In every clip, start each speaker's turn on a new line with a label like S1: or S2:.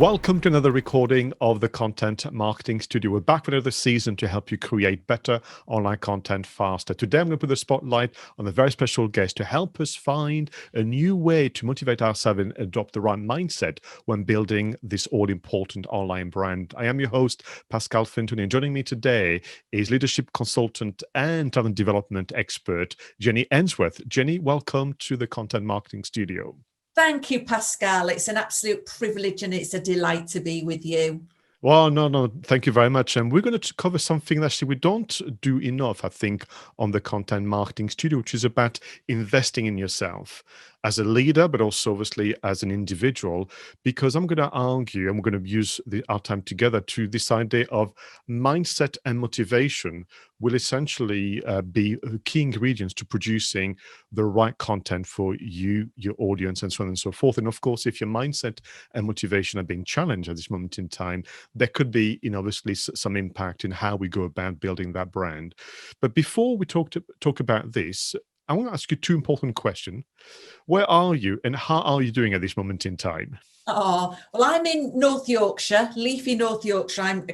S1: Welcome to another recording of the Content Marketing Studio. We're back for another season to help you create better online content faster. Today, I'm going to put the spotlight on a very special guest to help us find a new way to motivate ourselves and adopt the right mindset when building this all-important online brand. I am your host, Pascal Fintoni, and joining me today is leadership consultant and talent development expert, Jenny Ainsworth. Jenny, welcome to the Content Marketing Studio.
S2: Thank you, Pascal. It's an absolute privilege and it's a delight to be with you.
S1: Well, no, thank you very much. And we're going to cover something that actually we don't do enough, I think, on the Content Marketing Studio, which is about investing in yourself as a leader, but also obviously as an individual, because I'm going to argue, and we're going to use our time together to this idea of mindset and motivation will essentially be key ingredients to producing the right content for you, your audience, and so on and so forth. And of course, if your mindset and motivation are being challenged at this moment in time, there could be, obviously some impact in how we go about building that brand. But before we talk about this, I want to ask you two important questions. Where are you and how are you doing at this moment in time?
S2: Oh, well, I'm in North Yorkshire, leafy North Yorkshire. I'm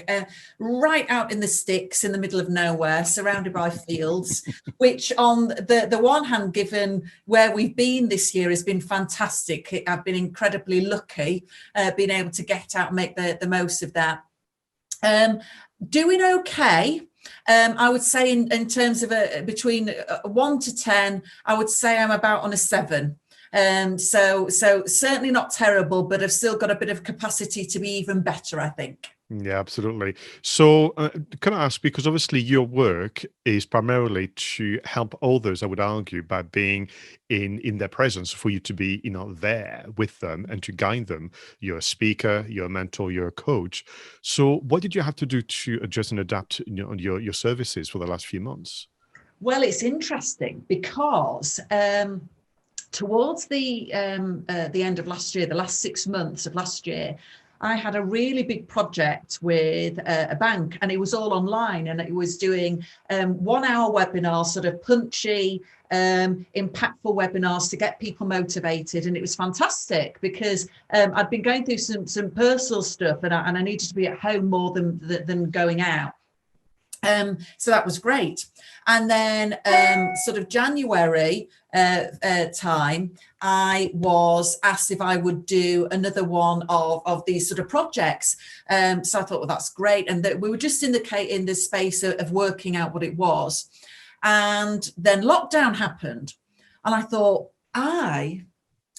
S2: right out in the sticks in the middle of nowhere, surrounded by fields, which on the one hand, given where we've been this year, has been fantastic. I've been incredibly lucky being able to get out and make the most of that. Doing okay. I would say in terms of between 1 to 10, I would say I'm about on a 7. So certainly not terrible, but I've still got a bit of capacity to be even better, I think.
S1: Yeah, absolutely. So can I ask, because obviously your work is primarily to help others, I would argue, by being in their presence, for you to be, there with them and to guide them. You're a speaker, you're a mentor, you're a coach. So what did you have to do to adjust and adapt your services for the last few months?
S2: Well, it's interesting because towards the end of last year, the last 6 months of last year, I had a really big project with a bank, and it was all online, and it was doing 1-hour webinars, sort of punchy, impactful webinars to get people motivated. And it was fantastic because I'd been going through some personal stuff, and I needed to be at home more than going out. So that was great. And then sort of January time, I was asked if I would do another one of these sort of projects. So I thought, well, that's great. And that we were just in the space of working out what it was. And then lockdown happened. And I thought, I'm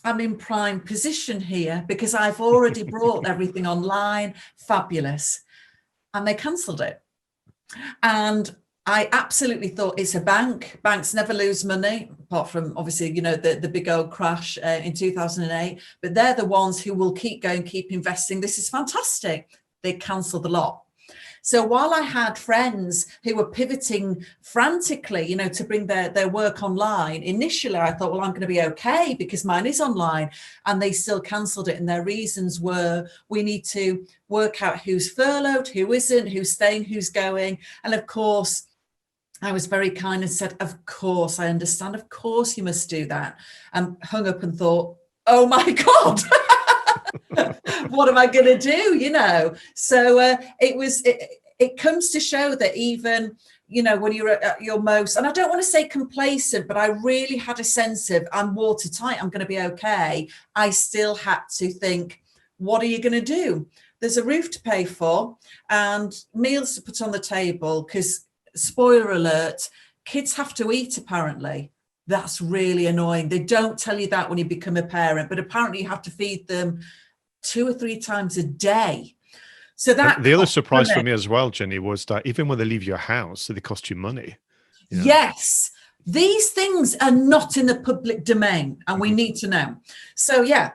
S2: in prime position here because I've already brought everything online. Fabulous. And they cancelled it. And I absolutely thought, it's a bank. Banks never lose money, apart from obviously, the big old crash in 2008. But they're the ones who will keep going, keep investing. This is fantastic. They cancelled the lot. So while I had friends who were pivoting frantically, to bring their work online, initially I thought, well, I'm going to be okay because mine is online, and they still cancelled it. And their reasons were, we need to work out who's furloughed, who isn't, who's staying, who's going. And of course, I was very kind and said, of course, I understand. Of course, you must do that. And hung up and thought, oh my God. What am I going to do? So it comes to show that even, when you're at your most, and I don't want to say complacent, but I really had a sense of, I'm watertight, I'm going to be okay. I still had to think, what are you going to do? There's a roof to pay for and meals to put on the table, because spoiler alert, kids have to eat, apparently. That's really annoying. They don't tell you that when you become a parent, but apparently you have to feed them 2 or 3 times a day. So that
S1: the other surprise for me as well, Jenny, was that even when they leave your house, they cost you money.
S2: Yes, these things are not in the public domain, and we need to know. So yeah,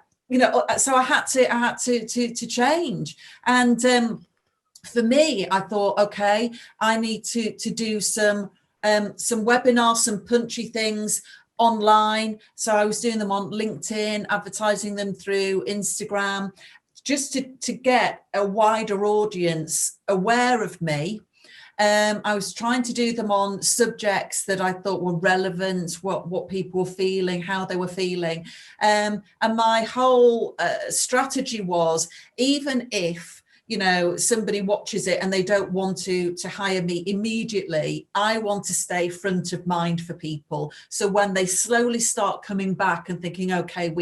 S2: so I had to change. And for me, I thought, okay, I need to do some webinars, some punchy things online. So I was doing them on LinkedIn, advertising them through Instagram, just to get a wider audience aware of me. I was trying to do them on subjects that I thought were relevant, what people were feeling, how they were feeling. And my whole strategy was, even if somebody watches it and they don't want to hire me immediately, I want to stay front of mind for people. So when they slowly start coming back and thinking, okay,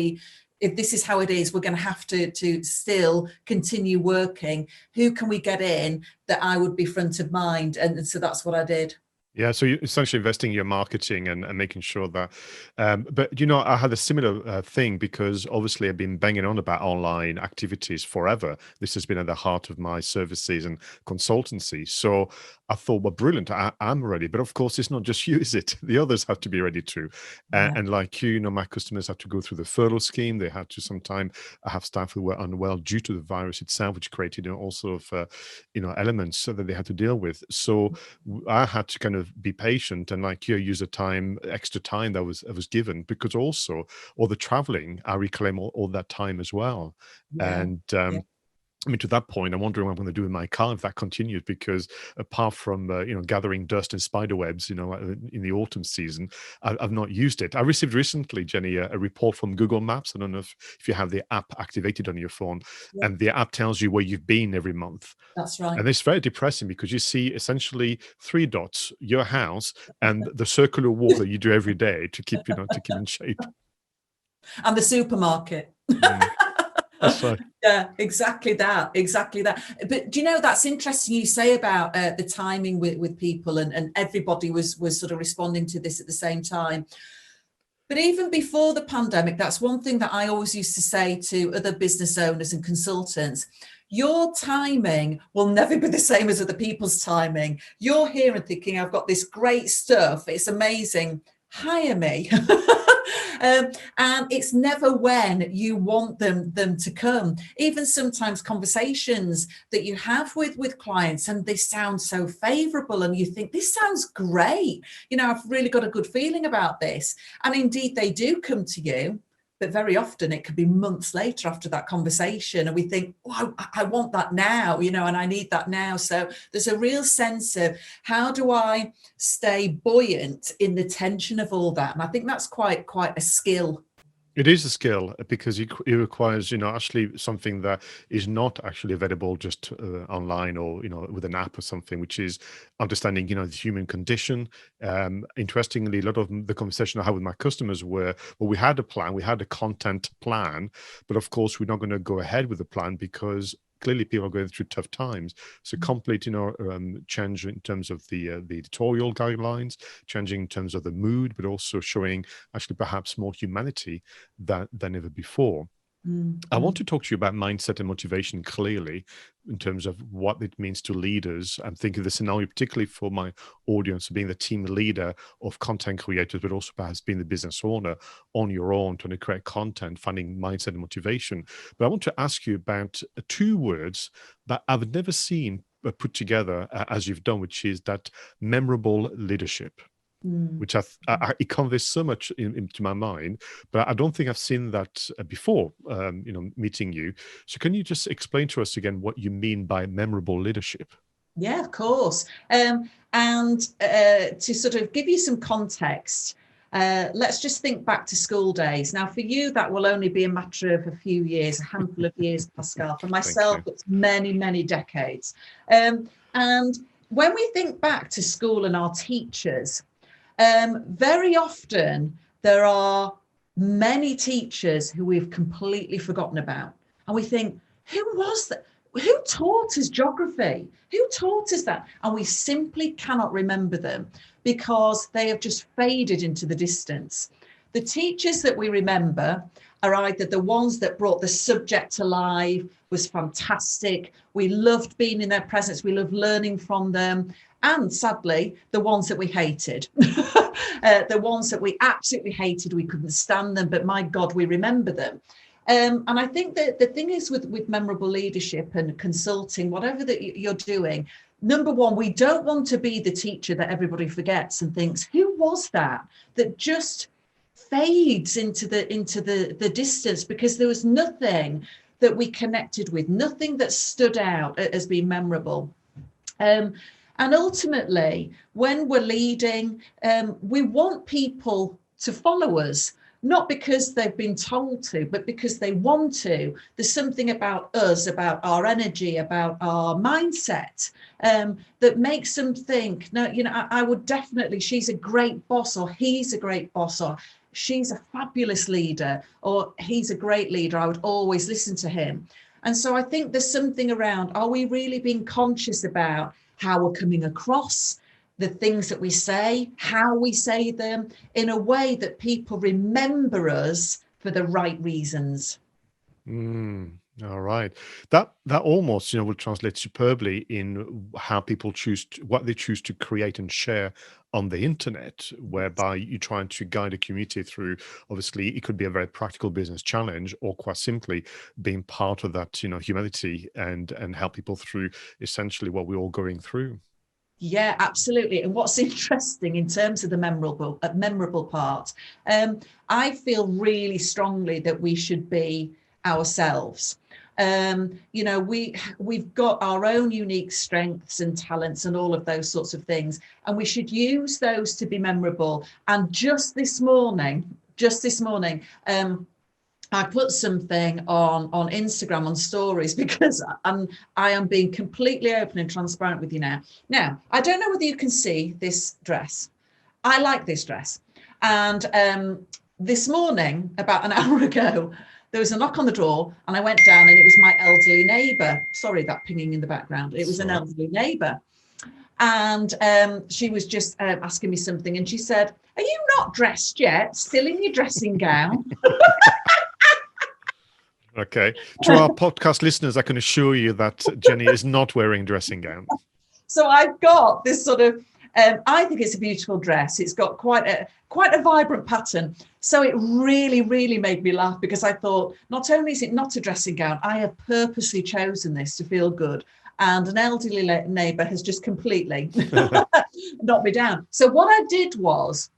S2: if this is how it is, we're going to have to still continue working. Who can we get in that I would be front of mind? And so that's what I did.
S1: Yeah, so you're essentially investing in your marketing and making sure that, but I had a similar thing because obviously I've been banging on about online activities forever. This has been at the heart of my services and consultancy. So I thought, well, brilliant, I'm ready. But of course, it's not just you, is it? The others have to be ready too.
S2: Yeah.
S1: And like my customers had to go through the furlough scheme. They had to sometimes have staff who were unwell due to the virus itself, which created all sort of, elements that they had to deal with. So I had to kind of be patient and use the extra time that was given, because also all the traveling, I reclaim all that time as well.
S2: Yeah.
S1: And
S2: Yeah.
S1: I mean, to that point, I'm wondering what I'm going to do in my car if that continues, because apart from gathering dust and spider webs, in the autumn season, I've not used it. I received recently, Jenny, a report from Google Maps. I don't know if you have the app activated on your phone,
S2: Yeah.
S1: and the app tells you where you've been every month.
S2: That's right.
S1: And it's very depressing because you see essentially 3 dots, your house, and the circular walk that you do every day to keep in shape.
S2: And the supermarket.
S1: Mm. That's right.
S2: Yeah, exactly that. But do that's interesting you say about the timing with people, and everybody was sort of responding to this at the same time. But even before the pandemic, that's one thing that I always used to say to other business owners and consultants. Your timing will never be the same as other people's timing. You're here and thinking, I've got this great stuff, it's amazing, hire me. And it's never when you want them to come. Even sometimes conversations that you have with clients, and they sound so favorable, and you think, this sounds great. I've really got a good feeling about this. And indeed, they do come to you. But very often it could be months later after that conversation, and we think, oh, I want that now, and I need that now. So there's a real sense of, how do I stay buoyant in the tension of all that? And I think that's quite a skill.
S1: It is a skill, because it requires, actually something that is not actually available just online, or, with an app or something, which is understanding, the human condition. Interestingly, a lot of the conversation I had with my customers were, well, we had a plan, we had a content plan, but of course, we're not going to go ahead with the plan because clearly people are going through tough times. So complete, change in terms of the editorial guidelines, changing in terms of the mood, but also showing actually perhaps more humanity than ever before. I want to talk to you about mindset and motivation clearly, in terms of what it means to leaders. I'm thinking of the scenario, particularly for my audience, being the team leader of content creators, but also perhaps being the business owner on your own, trying to create content, finding mindset and motivation. But I want to ask you about 2 words that I've never seen put together as you've done, which is that memorable leadership. Which it conveys so much into my mind, but I don't think I've seen that before, meeting you. So can you just explain to us again what you mean by memorable leadership?
S2: Yeah, of course. And to sort of give you some context, let's just think back to school days. Now, for you, that will only be a matter of a few years, a handful of years, Pascal. For myself, it's many, many decades. And when we think back to school and our teachers, very often there are many teachers who we've completely forgotten about. And we think, who was that? Who taught us geography? Who taught us that? And we simply cannot remember them because they have just faded into the distance. The teachers that we remember are either the ones that brought the subject alive, was fantastic. We loved being in their presence. We loved learning from them. And sadly, the ones that we hated, the ones that we absolutely hated, we couldn't stand them, but my God, we remember them. And I think that the thing is with memorable leadership and consulting, whatever that you're doing, number one, we don't want to be the teacher that everybody forgets and thinks, who was that just fades into the distance, because there was nothing that we connected with, nothing that stood out as being memorable. And ultimately, when we're leading, we want people to follow us, not because they've been told to, but because they want to. There's something about us, about our energy, about our mindset, that makes them think, no, I would definitely, she's a great boss, or he's a great boss, or she's a fabulous leader, or he's a great leader. I would always listen to him. And so I think there's something around, are we really being conscious about how we're coming across, the things that we say, how we say them, in a way that people remember us for the right reasons?
S1: All right. That almost, will translate superbly in how people what they choose to create and share on the internet, whereby you're trying to guide a community through, obviously, it could be a very practical business challenge, or quite simply being part of that, humanity and help people through essentially what we're all going through.
S2: Yeah, absolutely. And what's interesting in terms of the memorable part, I feel really strongly that we should be ourselves. We've got our own unique strengths and talents and all of those sorts of things, and we should use those to be memorable. And just this morning, I put something on Instagram on stories, because I am being completely open and transparent with you now. Now, I don't know whether you can see this dress. I like this dress. And this morning, about an hour ago, there was a knock on the door, and I went down, and it was my elderly neighbour. Sorry, that pinging in the background. It was an elderly neighbour. And she was just asking me something, and she said, "Are you not dressed yet? Still in your dressing gown?"
S1: Okay. To our podcast listeners, I can assure you that Jenny is not wearing a dressing gown.
S2: So I've got this sort of, I think it's a beautiful dress. It's got quite a vibrant pattern. So it really, really made me laugh, because I thought, not only is it not a dressing gown, I have purposely chosen this to feel good. And an elderly neighbour has just completely knocked me down. So what I did was,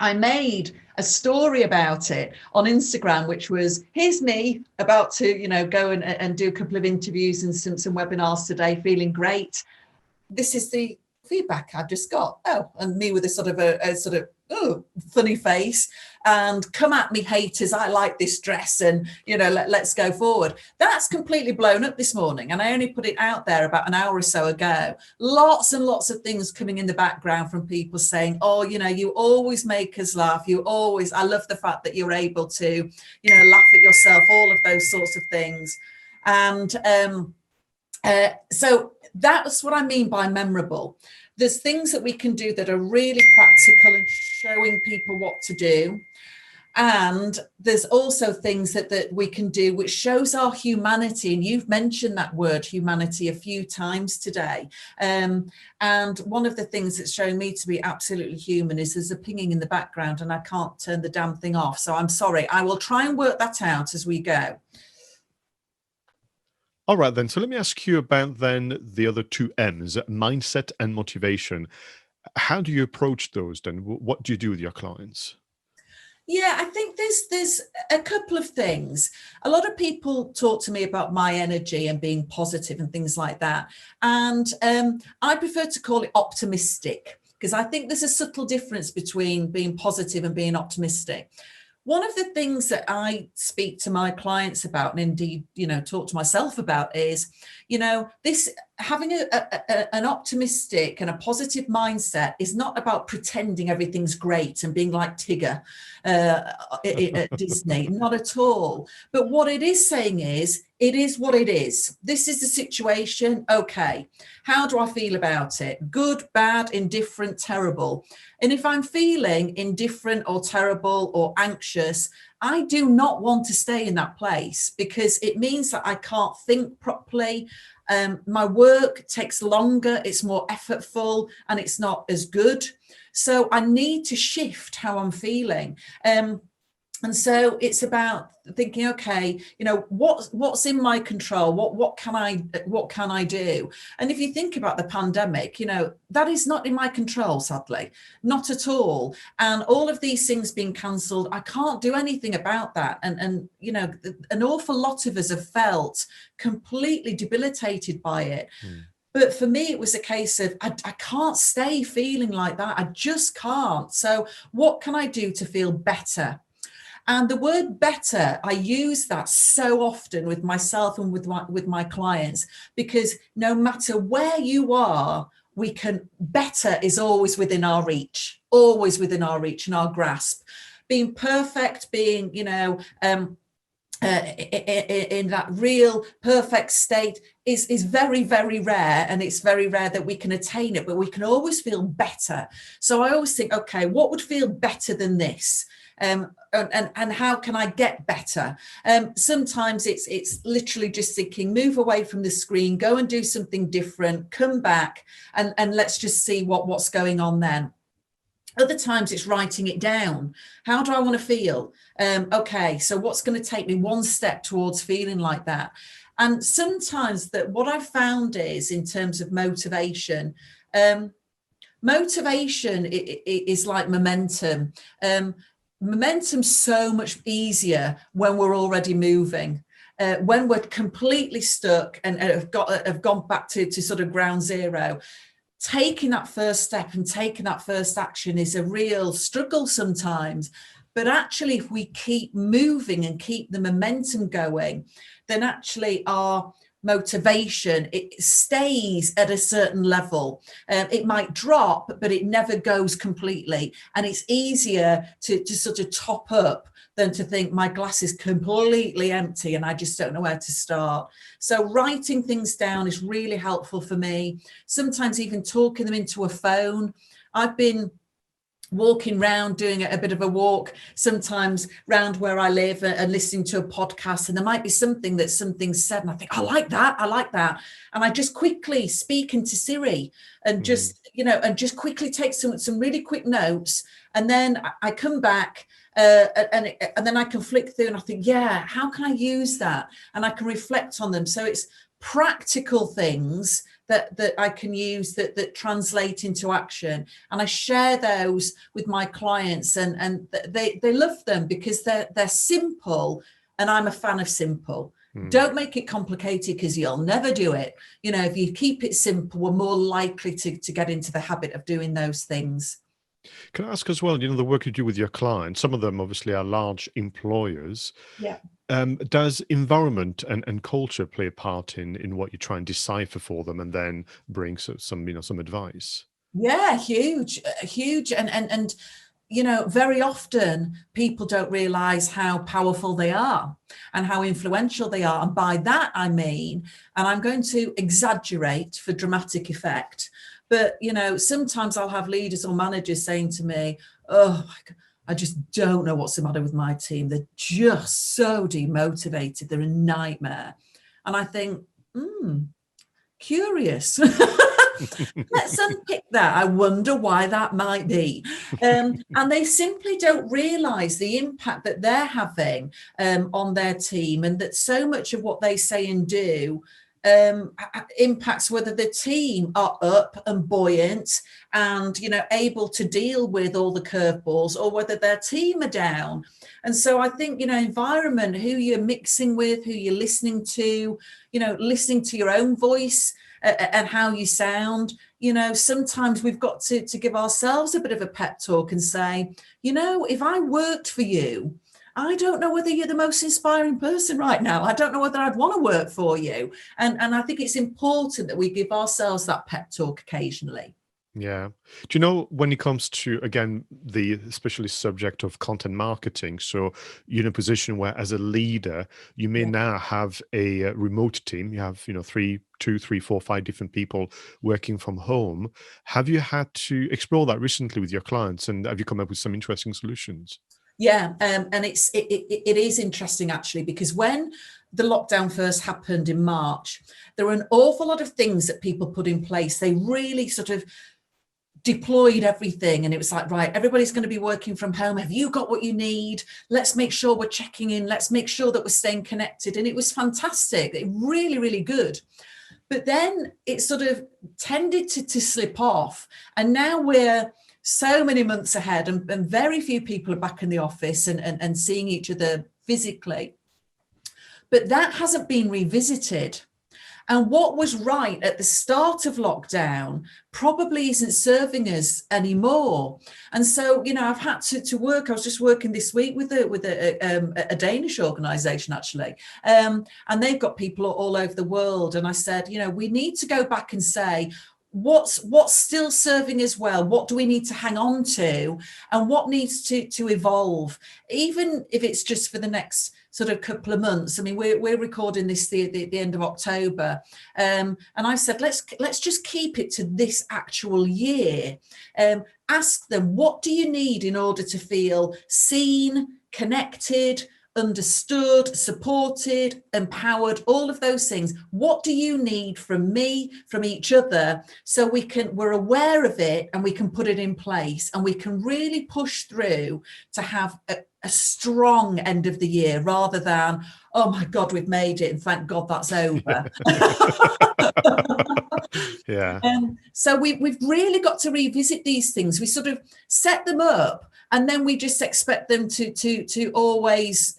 S2: I made a story about it on Instagram, which was, here's me about to, go and do a couple of interviews and some webinars today, feeling great. This is the feedback I've just got. Oh, and me with a sort of funny face, and come at me, haters. I like this dress, and let's go forward. That's completely blown up this morning, and I only put it out there about an hour or so ago. Lots and lots of things coming in the background from people saying, "Oh, you always make us laugh. I love the fact that you're able to, laugh at yourself." All of those sorts of things, and so that's what I mean by memorable. There's things that we can do that are really practical and showing people what to do. And there's also things that we can do which shows our humanity. And you've mentioned that word humanity a few times today. And one of the things that's showing me to be absolutely human is there's a pinging in the background, and I can't turn the damn thing off. So I'm sorry. I will try and work that out as we go.
S1: All right, then. So let me ask you about then the other two M's, mindset and motivation. How do you approach those then? What do you do with your clients?
S2: Yeah, I think there's a couple of things. A lot of people talk to me about my energy and being positive and things like that. And I prefer to call it optimistic, because I think there's a subtle difference between being positive and being optimistic. One of the things that I speak to my clients about, and indeed, talk to myself about, is, this having an optimistic and a positive mindset is not about pretending everything's great and being like Tigger at Disney, not at all. But what it is saying is, it is what it is. This is the situation. Okay, how do I feel about it? Good, bad, indifferent, terrible. And if I'm feeling indifferent or terrible or anxious, I do not want to stay in that place, because it means that I can't think properly. My work takes longer, it's more effortful, and it's not as good. So I need to shift how I'm feeling. And so it's about thinking, okay, what's in my control? What can I do? And if you think about the pandemic, that is not in my control, sadly, not at all. And all of these things being cancelled, I can't do anything about that. And an awful lot of us have felt completely debilitated by it. But for me, it was a case of I can't stay feeling like that. I just can't. So what can I do to feel better? And the word better, I use that so often with myself and with my clients, because no matter where you are, we can, better is always within our reach, and our grasp. Being perfect, being, in that real perfect state is very, very rare, and it's very rare that we can attain it, but we can always feel better. So I always think, okay, what would feel better than this? And how can I get better? Sometimes it's literally just thinking, move away from the screen, go and do something different, come back, and let's just see what's going on then. Other times it's writing it down. How do I want to feel? Okay, so what's going to take me one step towards feeling like that? And sometimes that what I've found is, in terms of motivation, motivation is like momentum. Momentum's so much easier when we're already moving. When we're completely stuck and have gone back to sort of ground zero, taking that first step and taking that first action is a real struggle sometimes. But actually, if we keep moving and keep the momentum going, then actually our motivation, it stays at a certain level. It might drop, but it never goes completely. And it's easier to sort of top up than to think my glass is completely empty and I just don't know where to start. So writing things down is really helpful for me. Sometimes even talking them into a phone. I've been walking around, doing a bit of a walk, sometimes round where I live, and listening to a podcast, and there might be something said, and I think, I like that. And I just quickly speak into Siri and just quickly take some really quick notes. And then I come back and then I can flick through and I think, yeah, how can I use that? And I can reflect on them. So it's practical things that I can use that translate into action. And I share those with my clients, and they love them because they're simple, and I'm a fan of simple. Don't make it complicated, because you'll never do it. If you keep it simple, we're more likely to get into the habit of doing those things.
S1: Can I ask as well, the work you do with your clients, some of them obviously are large employers.
S2: Yeah.
S1: Does environment and culture play a part in what you try and decipher for them, and then bring some advice?
S2: Yeah, huge. And very often people don't realize how powerful they are and how influential they are. And by that, I mean, and I'm going to exaggerate for dramatic effect, but, sometimes I'll have leaders or managers saying to me, oh my God, I just don't know what's the matter with my team. They're just so demotivated. They're a nightmare. And I think, curious. Let's unpick that. I wonder why that might be. And they simply don't realize the impact that they're having on their team, and that so much of what they say and do impacts whether the team are up and buoyant and able to deal with all the curveballs, or whether their team are down. And so I think environment, who you're mixing with, who you're listening to, listening to your own voice and how you sound. Sometimes we've got to give ourselves a bit of a pep talk and say, if I worked for you, I don't know whether you're the most inspiring person right now. I don't know whether I'd want to work for you. And I think it's important that we give ourselves that pep talk occasionally.
S1: Yeah. Do you know, when it comes to, again, the especially subject of content marketing, so you're in a position where as a leader, you may now have a remote team. You have, 2, 3, 4, 5 different people working from home. Have you had to explore that recently with your clients, and have you come up with some interesting solutions?
S2: Yeah, and it is interesting, actually, because when the lockdown first happened in March, there were an awful lot of things that people put in place. They really sort of deployed everything, and it was like, right, everybody's going to be working from home. Have you got what you need? Let's make sure we're checking in. Let's make sure that we're staying connected. And it was fantastic. It really, really good. But then it sort of tended to slip off. And now we're so many months ahead, and very few people are back in the office and seeing each other physically. But that hasn't been revisited. And what was right at the start of lockdown probably isn't serving us anymore. And so, I've had to work. I was just working this week with a Danish organisation, actually, and they've got people all over the world. And I said, we need to go back and say, what's still serving us well, what do we need to hang on to, and what needs to evolve, even if it's just for the next sort of couple of months. I mean, we're recording this the end of October, and I said let's just keep it to this actual year. Ask them, what do you need in order to feel seen, connected, understood, supported, empowered, all of those things. What do you need from me, from each other, so we're aware of it and we can put it in place, and we can really push through to have a strong end of the year, rather than, oh my God, we've made it and thank God that's over.
S1: Yeah.
S2: So we've really got to revisit these things. We sort of set them up, and then we just expect them to always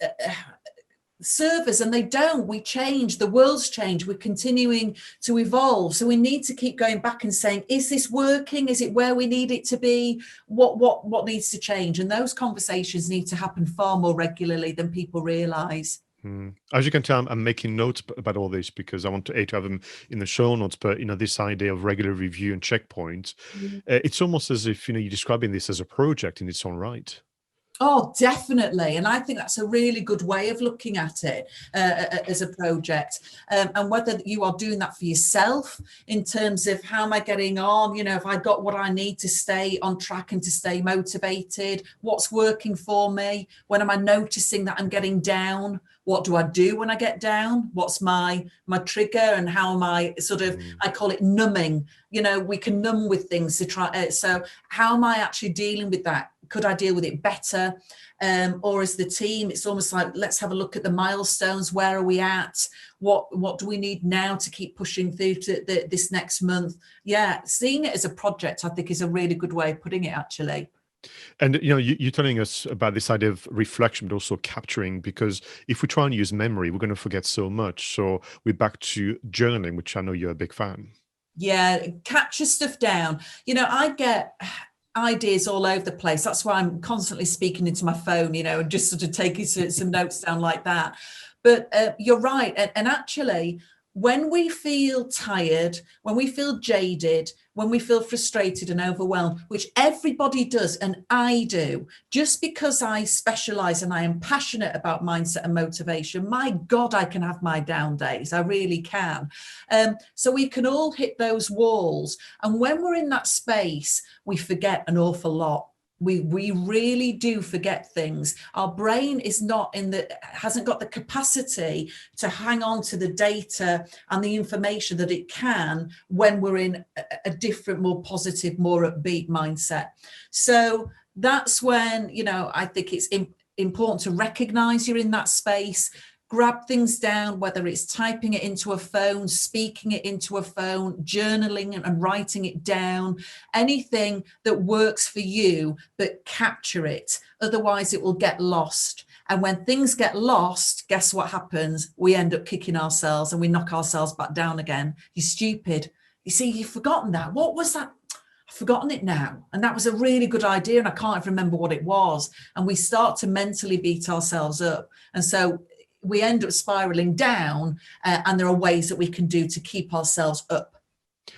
S2: serve us, and they don't. We change, the world's changed, we're continuing to evolve. So we need to keep going back and saying, is this working? Is it where we need it to be? What needs to change? And those conversations need to happen far more regularly than people realise.
S1: As you can tell, I'm making notes about all this because I want to have them in the show notes. But this idea of regular review and checkpoints, it's almost as if you're describing this as a project in its own right.
S2: Oh, definitely. And I think that's a really good way of looking at it as a project. And whether you are doing that for yourself in terms of how am I getting on, if I got what I need to stay on track and to stay motivated, what's working for me, when am I noticing that I'm getting down? What do I do when I get down? What's my trigger, and how am I sort of, I call it numbing. We can numb with things to try. So how am I actually dealing with that? Could I deal with it better? Or as the team, it's almost like, let's have a look at the milestones. Where are we at? What do we need now to keep pushing through to this next month? Yeah, seeing it as a project, I think, is a really good way of putting it, actually.
S1: And you're telling us about this idea of reflection, but also capturing, because if we try and use memory, we're going to forget so much. So we're back to journaling, which I know you're a big fan.
S2: Yeah, capture stuff down. I get ideas all over the place. That's why I'm constantly speaking into my phone, and just sort of taking some notes down like that. But you're right. And actually, when we feel tired, when we feel jaded, when we feel frustrated and overwhelmed, which everybody does, and I do, just because I specialize and I am passionate about mindset and motivation, my God, I can have my down days. I really can. So we can all hit those walls. And when we're in that space, we forget an awful lot. We really do forget things. Our brain hasn't got the capacity to hang on to the data and the information that it can when we're in a different, more positive, more upbeat mindset. So that's when, I think it's important to recognize you're in that space. Grab things down, whether it's typing it into a phone, speaking it into a phone, journaling and writing it down, anything that works for you, but capture it. Otherwise, it will get lost. And when things get lost, guess what happens? We end up kicking ourselves and we knock ourselves back down again. You're stupid. You see, you've forgotten that. What was that? I've forgotten it now. And that was a really good idea. And I can't remember what it was. And we start to mentally beat ourselves up. And so we end up spiraling down, and there are ways that we can do to keep ourselves up.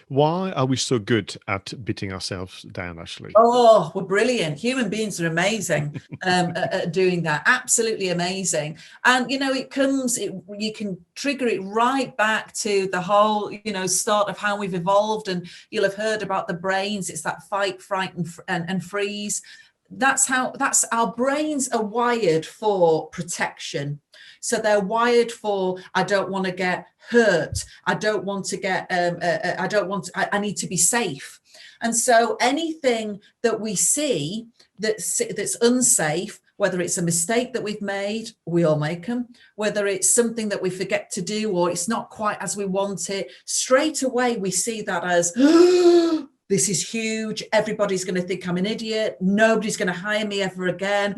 S1: Why are we so good at beating ourselves down, Ashley?
S2: Oh, we're brilliant. Human beings are amazing at doing that. Absolutely amazing. And, you can trigger it right back to the whole, start of how we've evolved. And you'll have heard about the brains. It's that fight, fright, and freeze. That's our brains are wired for protection. So they're wired for, I don't want to get hurt. I don't want to get, I need to be safe. And so anything that we see that's unsafe, whether it's a mistake that we've made, we all make them, whether it's something that we forget to do, or it's not quite as we want it, straight away we see that as, this is huge. Everybody's going to think I'm an idiot. Nobody's going to hire me ever again.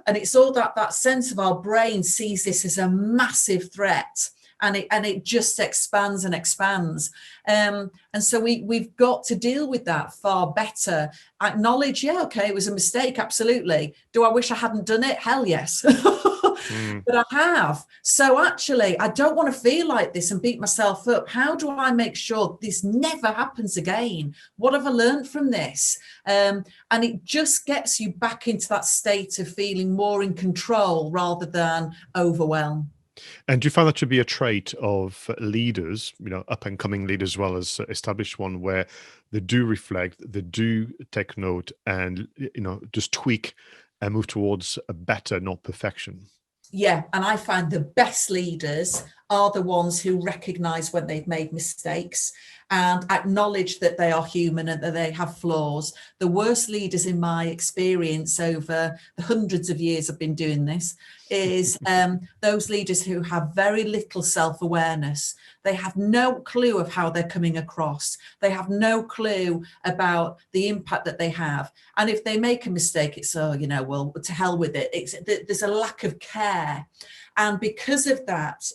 S2: And it's all that sense of our brain sees this as a massive threat. and it just expands and expands. And so we've got to deal with that far better. Acknowledge, yeah, okay, it was a mistake, absolutely. Do I wish I hadn't done it? Hell yes. But I have. So actually, I don't want to feel like this and beat myself up. How do I make sure this never happens again? What have I learned from this? And it just gets you back into that state of feeling more in control rather than overwhelmed.
S1: And do you find that to be a trait of leaders, up and coming leaders as well as established one, where they do reflect, they do take note, and just tweak and move towards a better, not perfection?
S2: Yeah, and I find the best leaders are the ones who recognize when they've made mistakes and acknowledge that they are human and that they have flaws. The worst leaders, in my experience over the hundreds of years I've been doing this, is those leaders who have very little self-awareness. They have no clue of how they're coming across. They have no clue about the impact that they have. And if they make a mistake, it's, well, to hell with it. There's a lack of care. And because of that,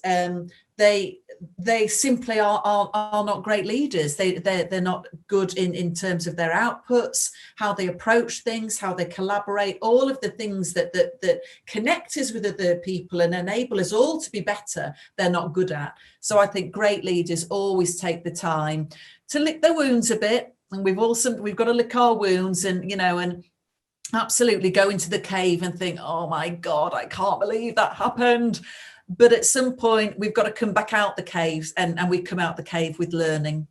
S2: they simply are not great leaders. They're not good in terms of their outputs, how they approach things, how they collaborate, all of the things that connect us with other people and enable us all to be better, they're not good at. So I think great leaders always take the time to lick their wounds a bit. And we've got to lick our wounds and absolutely go into the cave and think, oh my God, I can't believe that happened. But at some point, we've got to come back out the caves and we come out the cave with learning.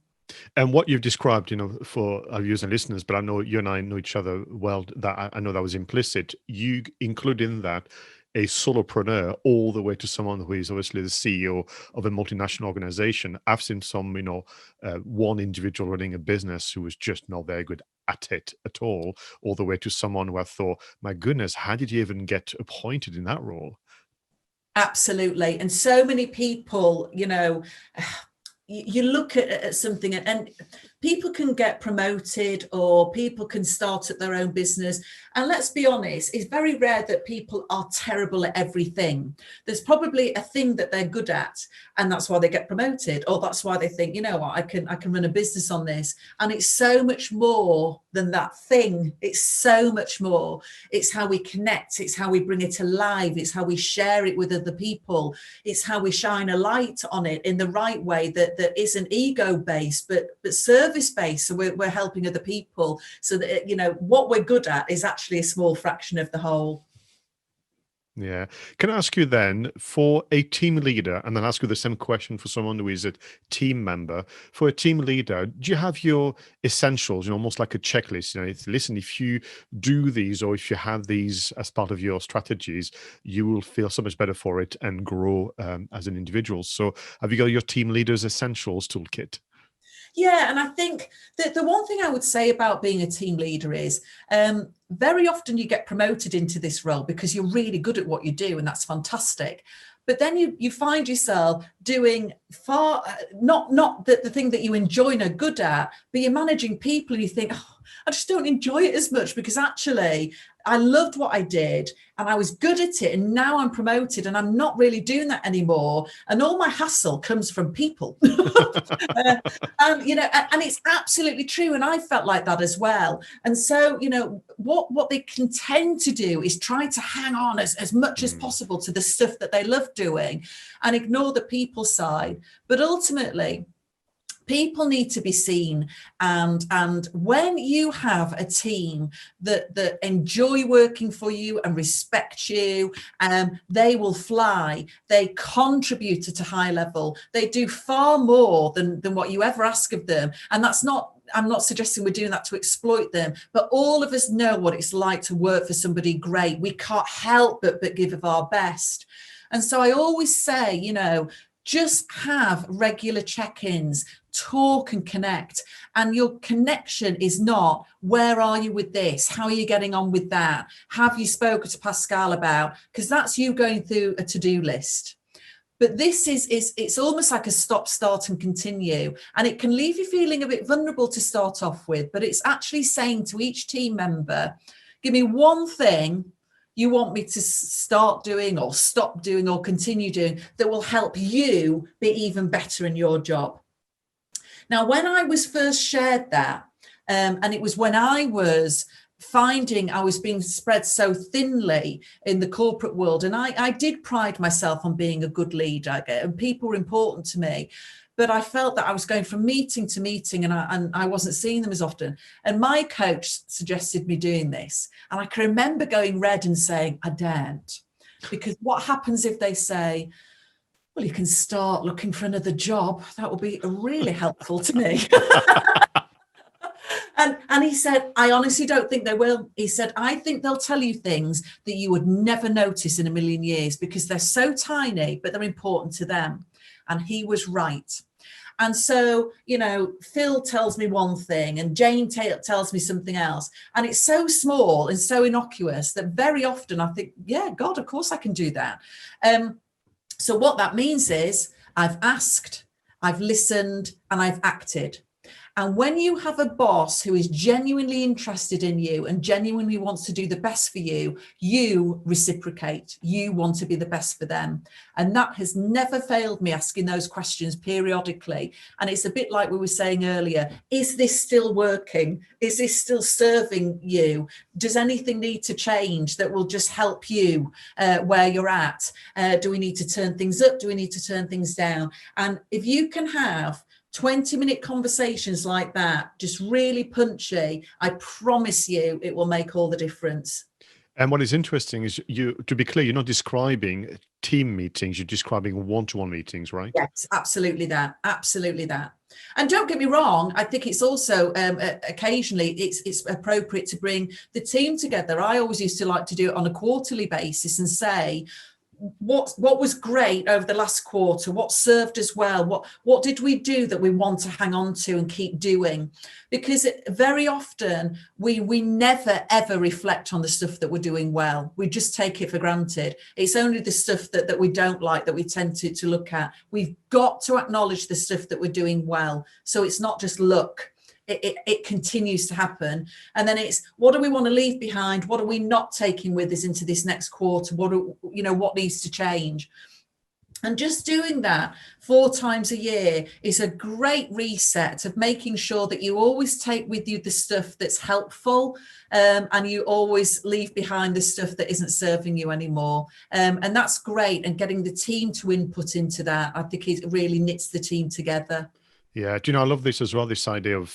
S1: And what you've described, for our viewers and listeners, but I know you and I know each other well, that I know that was implicit. You include in that a solopreneur all the way to someone who is obviously the CEO of a multinational organization. I've seen some, one individual running a business who was just not very good at it at all the way to someone who I thought, my goodness, how did you even get appointed in that role?
S2: Absolutely. And so many people, you look at something and people can get promoted or people can start at their own business. And let's be honest, it's very rare that people are terrible at everything. There's probably a thing that they're good at, and that's why they get promoted, or that's why they think, what, I can run a business on this. And it's so much more than that thing. It's so much more. It's how we connect. It's how we bring it alive. It's how we share it with other people. It's how we shine a light on it in the right way that isn't ego-based, but service-based. So we're helping other people so that, what we're good at is actually a small fraction of the whole.
S1: Yeah. Can I ask you then, for a team leader, and then ask you the same question for someone who is a team member, for a team leader, do you have your essentials, almost like a checklist? Listen, if you do these or if you have these as part of your strategies, you will feel so much better for it and grow as an individual. So have you got your team leader's essentials toolkit?
S2: Yeah, and I think that the one thing I would say about being a team leader is very often you get promoted into this role because you're really good at what you do, and that's fantastic. But then you find yourself doing not the thing that you enjoy and are good at, but you're managing people and you think, oh, I just don't enjoy it as much because actually I loved what I did and I was good at it, and now I'm promoted and I'm not really doing that anymore. And all my hassle comes from people. And it's absolutely true. And I felt like that as well. And so, what they can tend to do is try to hang on as much as possible to the stuff that they love doing and ignore the people side. But ultimately, people need to be seen, and when you have a team that enjoy working for you and respect you, they will fly. They contribute at a high level. They do far more than what you ever ask of them. And I'm not suggesting we're doing that to exploit them, but all of us know what it's like to work for somebody great. We can't help but give of our best. And so I always say, just have regular check-ins, talk and connect. And your connection is not, where are you with this? How are you getting on with that? Have you spoken to Pascal about? Because that's you going through a to-do list. But this it's almost like a stop, start and continue. And it can leave you feeling a bit vulnerable to start off with, but it's actually saying to each team member, give me one thing you want me to start doing or stop doing or continue doing that will help you be even better in your job? Now, when I was first shared that, and it was when I was finding I was being spread so thinly in the corporate world, and I did pride myself on being a good leader, and people were important to me, but I felt that I was going from meeting to meeting and I wasn't seeing them as often. And my coach suggested me doing this. And I can remember going red and saying, I daren't. Because what happens if they say, well, you can start looking for another job? That will be really helpful to me. And he said, I honestly don't think they will. He said, I think they'll tell you things that you would never notice in a million years because they're so tiny, but they're important to them. And he was right. And so, you know, Phil tells me one thing and Jane tells me something else. And it's so small and so innocuous that very often I think, yeah, God, of course I can do that. So what that means is I've asked, I've listened, and I've acted. And when you have a boss who is genuinely interested in you and genuinely wants to do the best for you, you reciprocate. You want to be the best for them. And that has never failed me, asking those questions periodically. And it's a bit like we were saying earlier, is this still working? Is this still serving you? Does anything need to change that will just help you where you're at? Do we need to turn things up? Do we need to turn things down? And if you can have 20-minute conversations like that, just really punchy, I promise you it will make all the difference.
S1: And what is interesting is to be clear, you're not describing team meetings, you're describing one-to-one meetings, right?
S2: Yes, absolutely that. Absolutely that. And don't get me wrong, I think it's also occasionally it's appropriate to bring the team together. I always used to like to do it on a quarterly basis and say, what was great over the last quarter, what served us well, what did we do that we want to hang on to and keep doing? Because very often we never ever reflect on the stuff that we're doing well. We just take it for granted. It's only the stuff that we don't like that we tend to look at. We've got to acknowledge the stuff that we're doing well, so it's not just luck. It continues to happen. And then it's, what do we want to leave behind? What are we not taking with us into this next quarter? What needs to change? And just doing that 4 times a year is a great reset of making sure that you always take with you the stuff that's helpful, and you always leave behind the stuff that isn't serving you anymore. And that's great. And getting the team to input into that, I think it really knits the team together.
S1: Yeah, do you know, I love this as well, this idea of,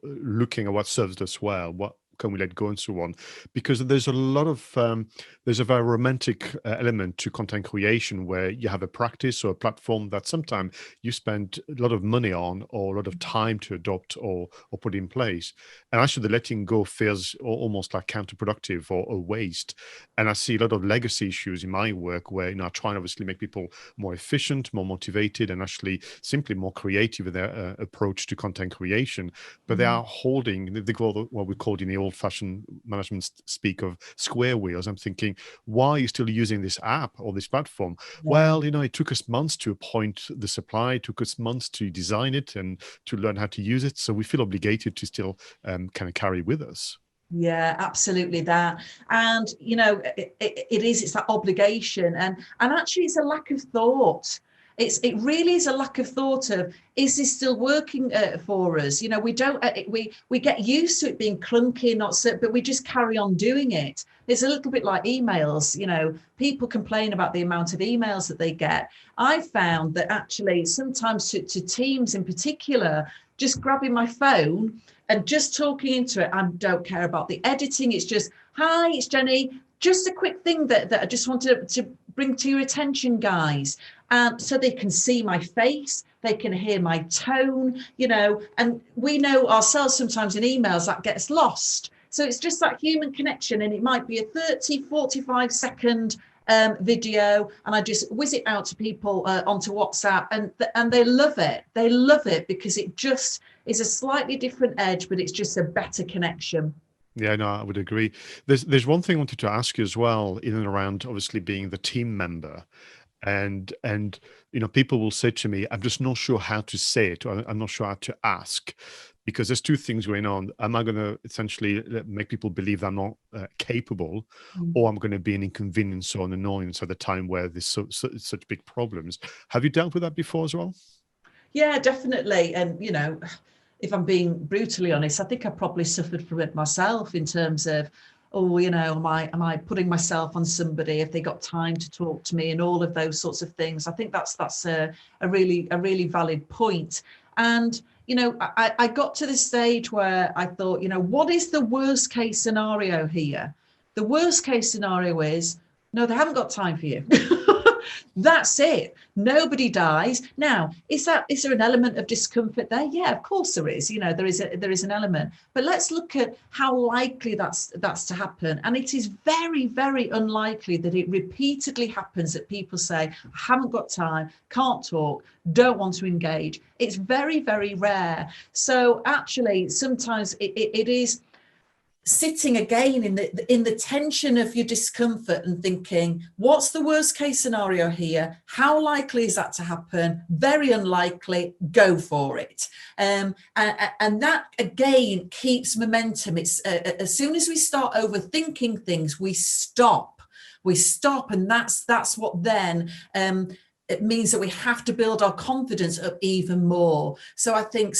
S1: looking at what serves us well, what can we let go and so on, because there's a lot of, there's a very romantic element to content creation where you have a practice or a platform that sometimes you spend a lot of money on or a lot of time to adopt or put in place. And actually the letting go feels almost like counterproductive or a waste. And I see a lot of legacy issues in my work where, I try and obviously make people more efficient, more motivated, and actually simply more creative in their approach to content creation. But they are holding, they go what we call in the old-fashioned management speak of square wheels. I'm thinking, why are you still using this app or this platform? Yeah. Well, it took us months to appoint the supply, it took us months to design it and to learn how to use it. So we feel obligated to still kind of carry with us.
S2: Yeah, absolutely that. And, it's that obligation. And actually it's a lack of thought. It really is a lack of thought of, is this still working for us? We don't, we get used to it being clunky, not so, but we just carry on doing it. It's a little bit like emails. People complain about the amount of emails that they get. I found that actually sometimes to teams in particular, just grabbing my phone and just talking into it, I don't care about the editing. It's just, hi, it's Jenny. Just a quick thing that I just wanted to bring to your attention, guys. So they can see my face, they can hear my tone, and we know ourselves sometimes in emails that gets lost. So it's just that human connection, and it might be a 30, 45 second video, and I just whiz it out to people onto WhatsApp, and they love it. They love it because it just is a slightly different edge, but it's just a better connection.
S1: Yeah, no, I would agree. There's one thing I wanted to ask you as well, in and around obviously being the team member. And people will say to me, I'm just not sure how to say it, or I'm not sure how to ask. because there's two things going on. Am I going to essentially make people believe I'm not capable,
S2: Mm.
S1: or I'm going to be an inconvenience or an annoyance at the time where there's such big problems? Have you dealt with that before as well?
S2: Yeah, definitely. And, you know, if I'm being brutally honest, I think I probably suffered from it myself in terms of, oh, you know, am I putting myself on somebody if they got time to talk to me and all of those sorts of things. I think that's a really valid point. And, you know, I got to this stage where I thought, you know, what is the worst case scenario here? The worst case scenario is, no, they haven't got time for you. That's it. Nobody dies. Now, is there an element of discomfort there? Yeah, of course there is. You know, there is an element. But let's look at how likely that's to happen. And it is very, very unlikely that it repeatedly happens that people say, I haven't got time, can't talk, don't want to engage. It's very, very rare. So actually, sometimes it is sitting again in the tension of your discomfort and thinking, what's the worst case scenario here? How likely is that to happen? Very unlikely. Go for it. And that again keeps momentum. It's as soon as we start overthinking things, we stop, and that's what then it means that we have to build our confidence up even more. So I think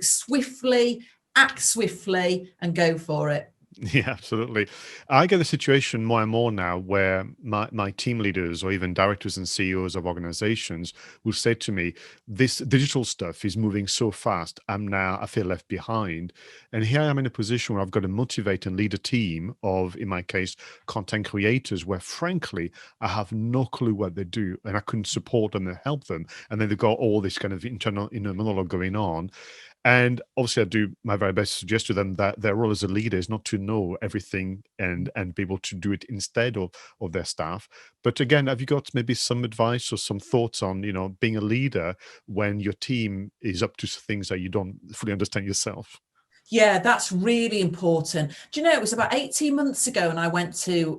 S2: swiftly, act swiftly, and go for it.
S1: Yeah, absolutely. I get a situation more and more now where my team leaders or even directors and CEOs of organizations will say to me, this digital stuff is moving so fast. I feel left behind. And here I am in a position where I've got to motivate and lead a team of, in my case, content creators, where frankly, I have no clue what they do and I couldn't support them and help them. And then they've got all this kind of internal inner monologue going on. And obviously, I do my very best to suggest to them that their role as a leader is not to know everything and be able to do it instead of their staff. But again, have you got maybe some advice or some thoughts on, being a leader when your team is up to things that you don't fully understand yourself?
S2: Yeah, that's really important. Do you know, it was about 18 months ago and I went to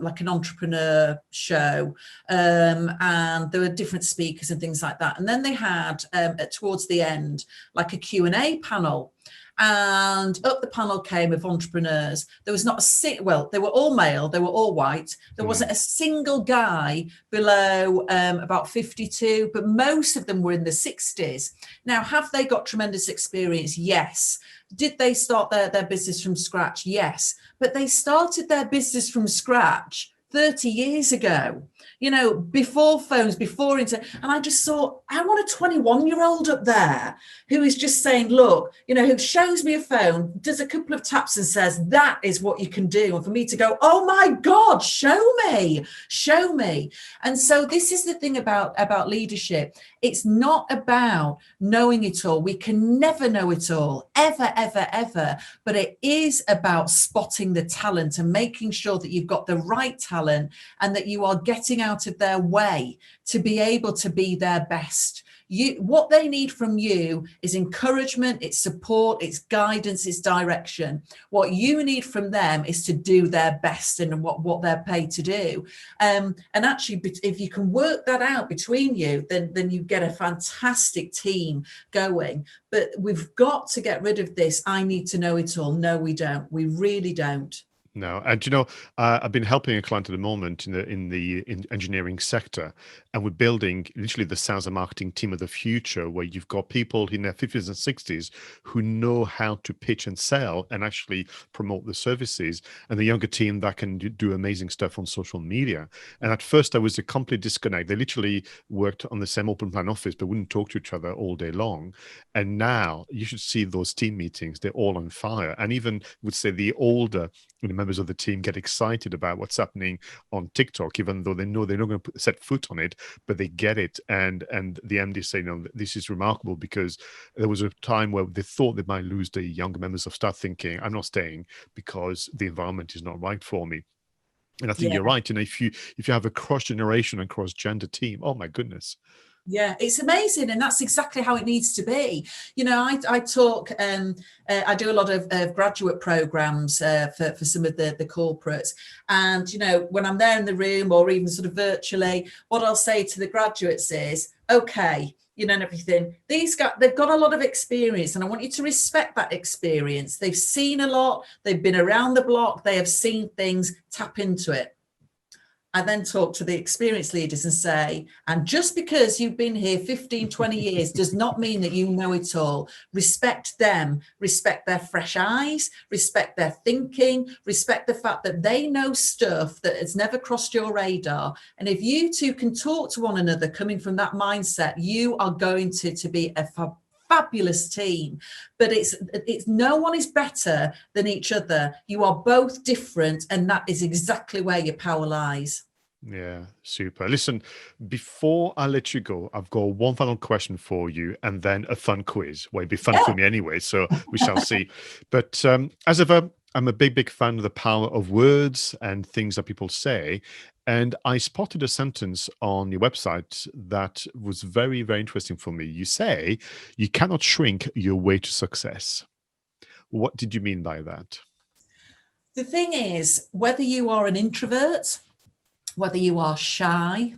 S2: like an entrepreneur show and there were different speakers and things like that. And then they had towards the end, like a Q&A panel. And up the panel came of entrepreneurs. There was not well, they were all male, they were all white. There wasn't a single guy below about 52, but most of them were in the 60s. Now, have they got tremendous experience? Yes. Did they start their business from scratch? Yes. But they started their business from scratch 30 years ago, before phones, before internet. And I just thought, I want a 21-year-old up there who is just saying, look, who shows me a phone, does a couple of taps and says, that is what you can do. And for me to go, oh my God, show me. And so this is the thing about leadership. It's not about knowing it all. We can never know it all, ever, ever, ever. But it is about spotting the talent and making sure that you've got the right talent and that you are getting out of their way to be able to be their best. What they need from you is encouragement, it's support, it's guidance, it's direction. What you need from them is to do their best and what they're paid to do. And actually, if you can work that out between you, then you get a fantastic team going. But we've got to get rid of this. I need to know it all. No, we don't. We really don't.
S1: No, and I've been helping a client at the moment in the engineering sector, and we're building literally the sales and marketing team of the future, where you've got people in their 50s and 60s who know how to pitch and sell and actually promote the services, and the younger team that can do amazing stuff on social media. And at first, there was a complete disconnect. They literally worked on the same open plan office, but wouldn't talk to each other all day long. And now you should see those team meetings; they're all on fire. And even would say the older members of the team get excited about what's happening on TikTok, even though they know they're not going to set foot on it, but they get it. And the MD say, no, this is remarkable, because there was a time where they thought they might lose the younger members of staff, thinking, I'm not staying because the environment is not right for me. And I think
S2: Yeah.
S1: you're right. If you have a cross generation and cross gender team, oh my goodness.
S2: Yeah, it's amazing, and that's exactly how it needs to be. You know, I talk, I do a lot of graduate programs for some of the corporates, and you know, when I'm there in the room or even sort of virtually, what I'll say to the graduates is, okay, you know, and everything. These guys, they've got a lot of experience, and I want you to respect that experience. They've seen a lot, they've been around the block, they have seen things. Tap into it. I then talk to the experienced leaders and say, and just because you've been here 15, 20 years does not mean that you know it all. Respect them, respect their fresh eyes, respect their thinking, respect the fact that they know stuff that has never crossed your radar. And if you two can talk to one another coming from that mindset, you are going to be a fabulous team. But it's no one is better than each other. You are both different, and that is exactly where your power lies.
S1: Yeah, super. Listen, before I let you go, I've got one final question for you and then a fun quiz. Well, it'd be fun for me anyway, so we shall see. But as ever, I'm a big fan of the power of words and things that people say. And I spotted a sentence on your website that was very, very interesting for me. You say, you cannot shrink your way to success. What did you mean by that?
S2: The thing is, whether you are an introvert, whether you are shy,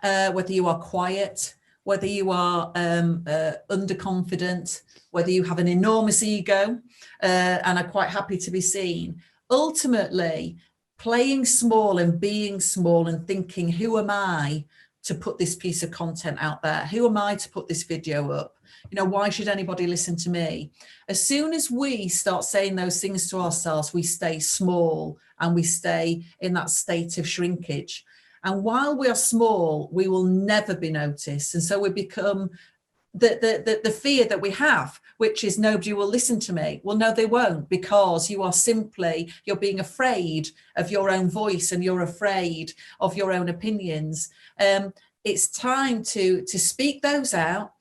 S2: whether you are quiet, whether you are underconfident, whether you have an enormous ego and are quite happy to be seen, ultimately playing small and being small and thinking, who am I to put this piece of content out there? Who am I to put this video up? You know, why should anybody listen to me? As soon as we start saying those things to ourselves, we stay small and we stay in that state of shrinkage. And while we are small, we will never be noticed. And so we become the fear that we have, which is nobody will listen to me. Well, no, they won't, because you're being afraid of your own voice and you're afraid of your own opinions. It's time to speak those out.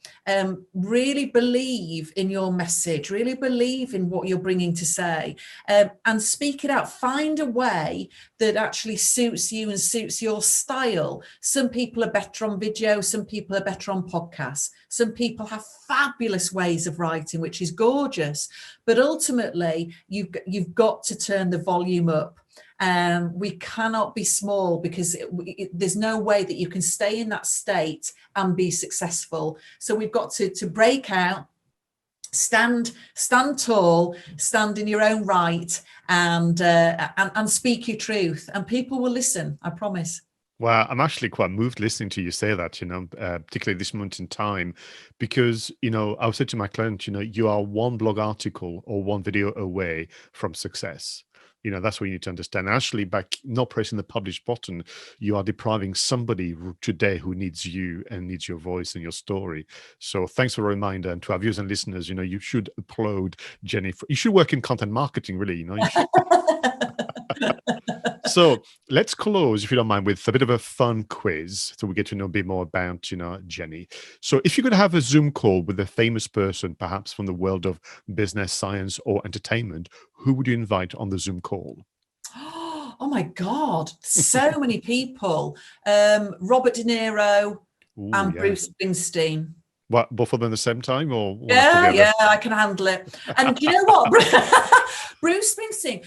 S2: Really believe in your message, really believe in what you're bringing to say, and speak it out. Find a way that actually suits you and suits your style. Some people are better on video, some people are better on podcasts, some people have fabulous ways of writing, which is gorgeous, but ultimately you've got to turn the volume up. We cannot be small, because there's no way that you can stay in that state and be successful. So we've got to break out, stand tall, stand in your own right, and speak your truth, and people will listen, I promise.
S1: Well, I'm actually quite moved listening to you say that, particularly this moment in time, because, I was saying to my client, you are one blog article or one video away from success. That's what you need to understand. Actually, by not pressing the publish button, you are depriving somebody today who needs you and needs your voice and your story. So thanks for a reminder. And to our viewers and listeners, you should applaud Jenny. You should work in content marketing, really. You should. So let's close, if you don't mind, with a bit of a fun quiz so we get to know a bit more about, Jenny. So if you could have a Zoom call with a famous person, perhaps from the world of business, science, or entertainment, who would you invite on the Zoom call?
S2: Oh my God, so many people. Robert De Niro and Bruce Springsteen.
S1: What, both of them at the same time, or one
S2: Yeah,
S1: after the other?
S2: yeah, I can handle it. And do you know what? Bruce Springsteen,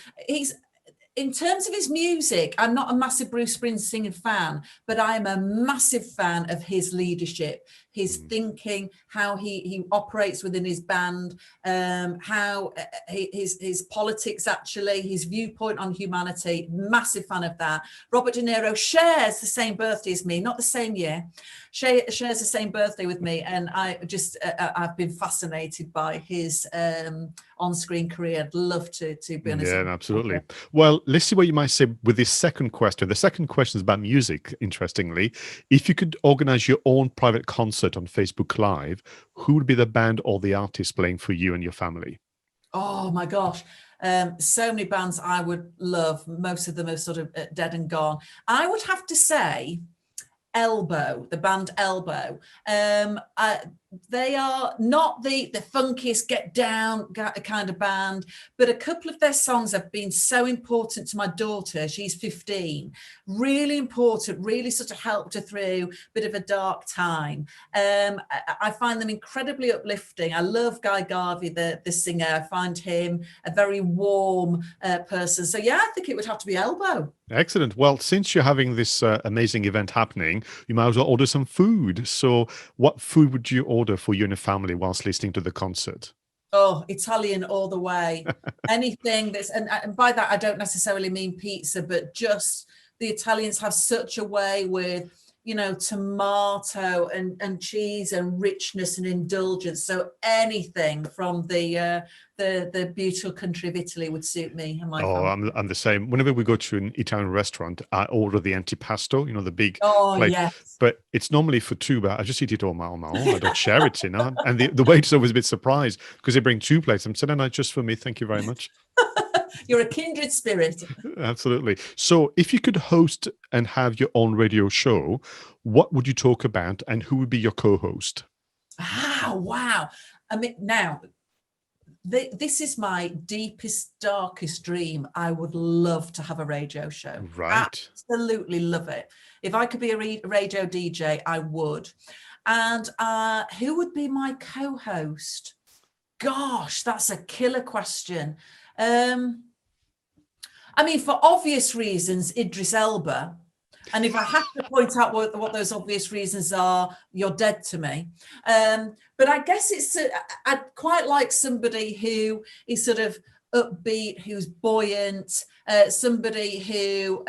S2: in terms of his music, I'm not a massive Bruce Springsteen fan, but I'm a massive fan of his leadership, his thinking, how he operates within his band, how his politics, actually, his viewpoint on humanity. Massive fan of that. Robert De Niro shares the same birthday as me, not the same year. Shares the same birthday with me, and I've been fascinated by his on-screen career. I'd love to be on his.
S1: Yeah, absolutely. Well, let's see what you might say with this second question. The second question is about music, interestingly. If you could organize your own private concert on Facebook Live, who would be the band or the artist playing for you and your family?
S2: Oh my gosh. So many bands I would love. Most of them are sort of dead and gone. I would have to say Elbow, the band Elbow. They are not the funkiest get down kind of band, but a couple of their songs have been so important to my daughter. She's 15. Really important, really sort of helped her through a bit of a dark time. I find them incredibly uplifting. I love Guy Garvey, the singer. I find him a very warm person. So yeah, I think it would have to be Elbow.
S1: Excellent. Well, since you're having this amazing event happening, you might as well order some food. So what food would you order for you and your family whilst listening to the concert?
S2: Oh, Italian all the way. Anything that's, and by that, I don't necessarily mean pizza, but just the Italians have such a way with, you know, tomato and cheese and richness and indulgence. So anything from the beautiful country of Italy would suit me and my
S1: Oh,
S2: family.
S1: I'm the same. Whenever we go to an Italian restaurant, I order the antipasto, you know, the big
S2: Oh,
S1: plate.
S2: yes.
S1: But it's normally for two, but I just eat it all on my own. I don't share it, you know. And the waiter's always a bit surprised because they bring two plates. I'm saying, no, just for me. Thank you very much.
S2: You're a kindred spirit.
S1: Absolutely. So if you could host and have your own radio show, what would you talk about and who would be your co-host?
S2: Ah, wow. I mean, now, this is my deepest, darkest dream. I would love to have a radio show.
S1: Right.
S2: Absolutely love it. If I could be a radio DJ, I would. And who would be my co-host? Gosh, that's a killer question. I mean, for obvious reasons, Idris Elba. And if I have to point out what those obvious reasons are, you're dead to me. But I guess I'd quite like somebody who is sort of upbeat, who's buoyant, somebody who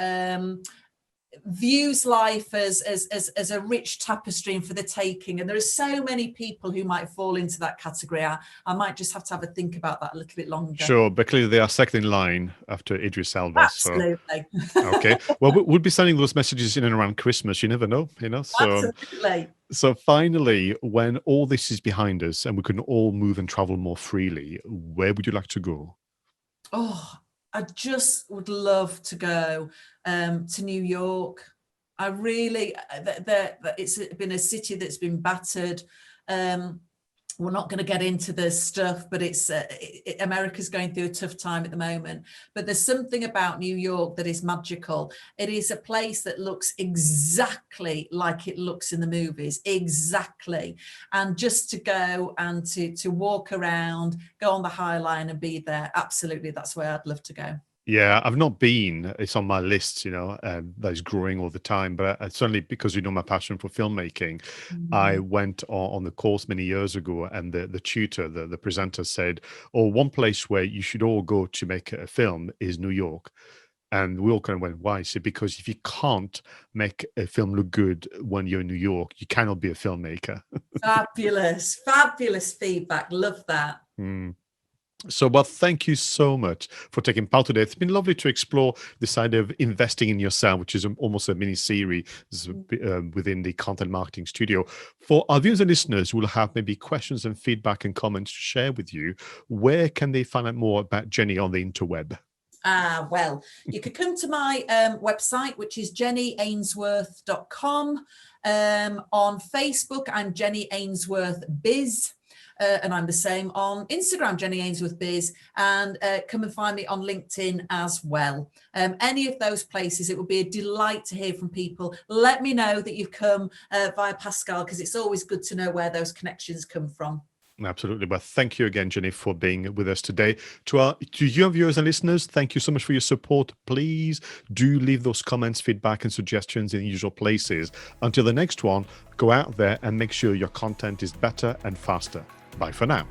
S2: views life as a rich tapestry for the taking. And there are so many people who might fall into that category. I might just have to have a think about that a little bit longer.
S1: Sure, but clearly they are second in line after Idris Elba.
S2: Absolutely.
S1: So, okay. Well, we'll be sending those messages in and around Christmas. You never know, you know. So,
S2: absolutely.
S1: So finally, when all this is behind us and we can all move and travel more freely, where would you like to go?
S2: Oh, I just would love to go to New York. I really, it's been a city that's been battered. We're not going to get into the stuff, but America's going through a tough time at the moment. But there's something about New York that is magical. It is a place that looks exactly like it looks in the movies, exactly. And just to go and to walk around, go on the High Line and be there, absolutely, that's where I'd love to go.
S1: Yeah, I've not been. It's on my list, you know, that is growing all the time. But certainly because you know my passion for filmmaking, I went on the course many years ago, and the tutor, the presenter said, "Oh, one place where you should all go to make a film is New York." And we all kind of went, "Why?" He said, "Because if you can't make a film look good when you're in New York, you cannot be a filmmaker."
S2: Fabulous, fabulous feedback. Love that.
S1: So, well, thank you so much for taking part today. It's been lovely to explore this idea of investing in yourself, which is almost a mini series within the Content Marketing Studio. For our viewers and listeners who will have maybe questions and feedback and comments to share with you, where can they find out more about Jenny on the interweb?
S2: Well, you could come to my website, which is jennyainsworth.com. On Facebook, I'm Jenny Ainsworth Biz. And I'm the same on Instagram, Jenny Ainsworth Biz, and come and find me on LinkedIn as well. Any of those places, it would be a delight to hear from people. Let me know that you've come via Pascal, because it's always good to know where those connections come from.
S1: Absolutely. Well, thank you again, Jenny, for being with us today. To your viewers and listeners, thank you so much for your support. Please do leave those comments, feedback, and suggestions in the usual places. Until the next one, go out there and make sure your content is better and faster. Bye for now.